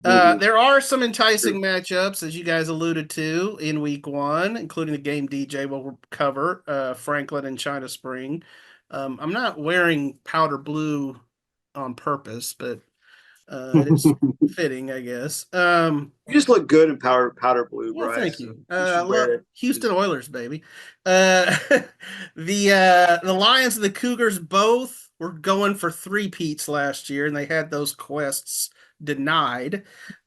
There are some enticing matchups, as you guys alluded to, in week one, including the game DJ will cover, Franklin and China Spring. I'm not wearing powder blue on purpose, but it is You fitting, I guess. just look good in powder blue, Well, thank Brice. So you. you should wear Look, it. Houston Oilers, baby. Uh, the Lions and the Cougars both were going for three peats last year, and they had those quests denied.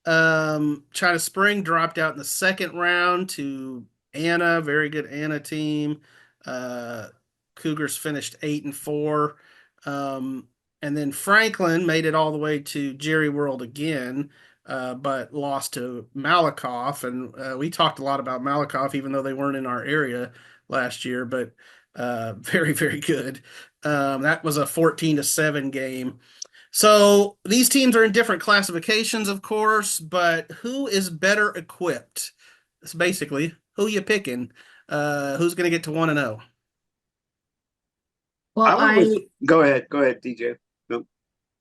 China Spring dropped out in the second round to Anna, very good Anna team. Uh, Cougars finished 8-4. And then Franklin made it all the way to Jerry World again, but lost to Malakoff. And we talked a lot about Malakoff, even though they weren't in our area last year, but very, very good. That was a 14-7 game. So these teams are in different classifications, of course, but who is better equipped? It's basically who you picking? Who's going to get to 1-0? I Well, went with. Go ahead, DJ. No,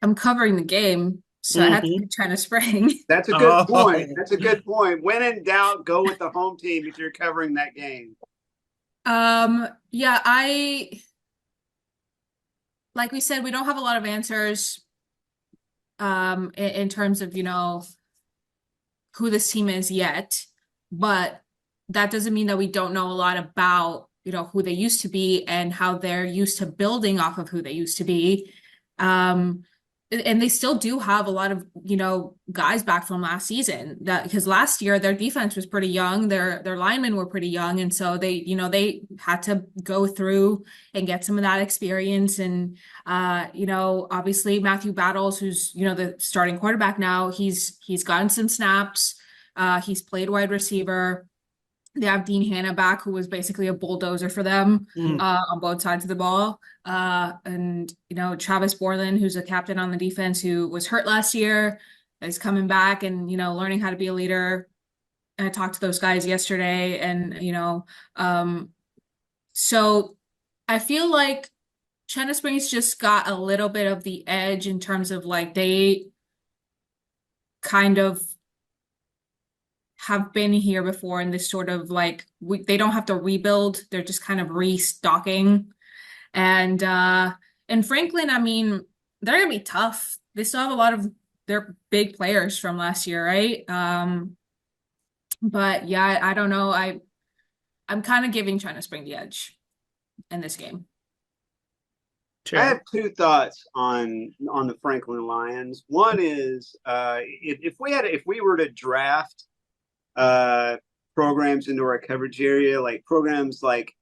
I'm covering the game, so I had to Mm-hmm. pick China Spring. that's a good point. Oh, That's a good point. When in doubt, go with the home team if you're covering that game. Yeah, like we said, we don't have a lot of answers in terms of, who this team is yet, but that doesn't mean that we don't know a lot about, who they used to be and how they're used to building off of who they used to be. Um, and they still do have a lot of, guys back from last season that because last year their defense was pretty young, their linemen were pretty young, and so they had to go through and get some of that experience. And obviously Matthew Battles, who's the starting quarterback now, he's gotten some snaps. He's played wide receiver. They have Dean Hanna back, who was basically a bulldozer for them mm. on both sides of the ball. And Travis Borland, who's a captain on the defense, who was hurt last year, is coming back and learning how to be a leader. And I talked to those guys yesterday, and so I feel like China Springs just got a little bit of the edge in terms of like they kind of have been here before in this sort of like they don't have to rebuild, they're just kind of restocking. And Franklin, I mean, they're gonna be tough. They still have a lot of their big players from last year, right? But yeah, I don't know. I'm kind of giving China Spring the edge in this game. I Chad. have two thoughts on the Franklin Lions. One is if we were to draft uh, programs into our coverage area, like programs like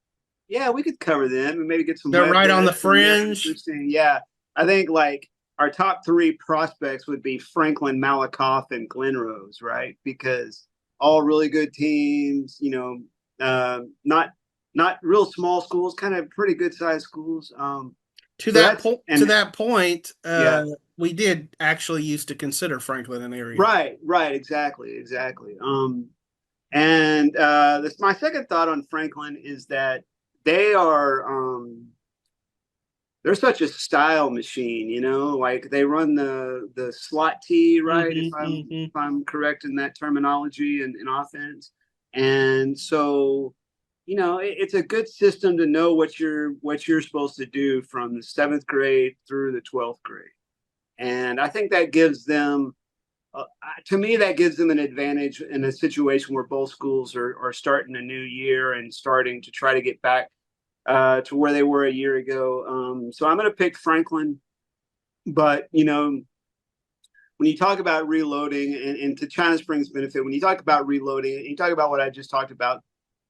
yeah, we could cover them and maybe get some They're web right on the hits and they're fringe. interesting. Yeah, I think like our top three prospects would be Franklin, Malakoff, and Glen Rose, right? Because all really good teams, not real small schools, kind of pretty good sized schools. So that's To and that point, yeah, we did actually used to consider Franklin an area. right, exactly. And this my second thought on Franklin is that they are they're such a style machine, like they run the slot T, right? Hmm, hmm. If I'm correct in that terminology in offense. And so, it's a good system to know what you're supposed to do from the seventh grade through the 12th grade. And I think that gives them to me, that gives them an advantage in a situation where both schools are starting a new year and starting to try to get back to where they were a year ago. So I'm going to pick Franklin, but when you talk about reloading and to China Springs' benefit, when you talk about reloading, and you talk about what I just talked about,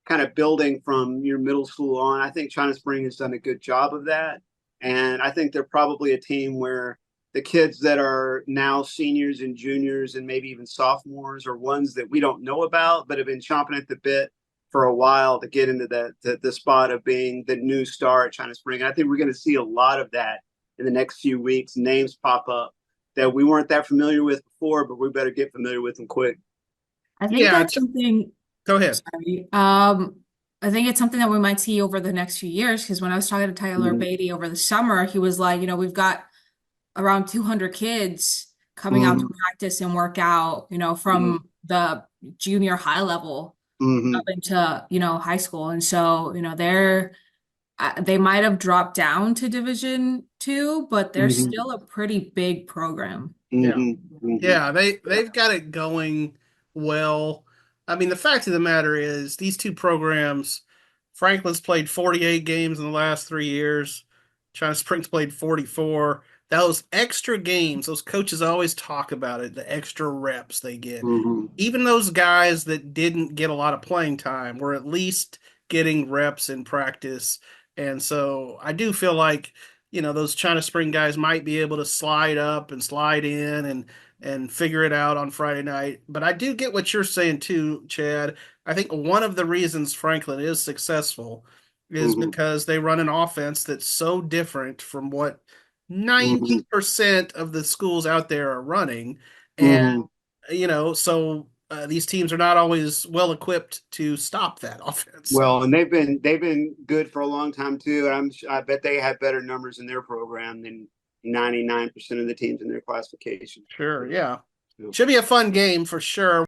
kind of building from your middle school on, I think China Spring has done a good job of that, and I think they're probably a team where the kids that are now seniors and juniors and maybe even sophomores are ones that we don't know about but have been chomping at the bit for a while to get into the spot of being the new star at China Spring. And I think we're going to see a lot of that in the next few weeks. Names pop up that we weren't that familiar with before, but we better get familiar with them quick. I think Yeah, that's something. go ahead. Sorry. I think it's something that we might see over the next few years because when I was talking to Tyler Mm-hmm. Beatty over the summer, he was like, we've got around 200 kids coming out to Mm-hmm. practice and work out, from the junior high level Mm-hmm. up into, high school. And so, they might have dropped down to Division II, but they're Mm-hmm. still a pretty big program. Yeah. Mm-hmm. Mm-hmm. Yeah, they've got it going well. I mean, the fact of the matter is these two programs, Franklin's played 48 games in the last 3 years. China Springs played 44. Those extra games, those coaches always talk about it, the extra reps they get. Mm-hmm. Even those guys that didn't get a lot of playing time were at least getting reps in practice. And so I do feel like, those China Spring guys might be able to slide up and slide in and figure it out on Friday night. But I do get what you're saying too, Chad. I think one of the reasons Franklin is successful is Mm-hmm. because they run an offense that's so different from what Mm-hmm. 90% of the schools out there are running. And, Mm-hmm. so these teams are not always well equipped to stop that offense. Well, and they've been good for a long time too. I bet they have better numbers in their program than 99% of the teams in their classification. Sure, yeah. So, Should be a fun game for sure.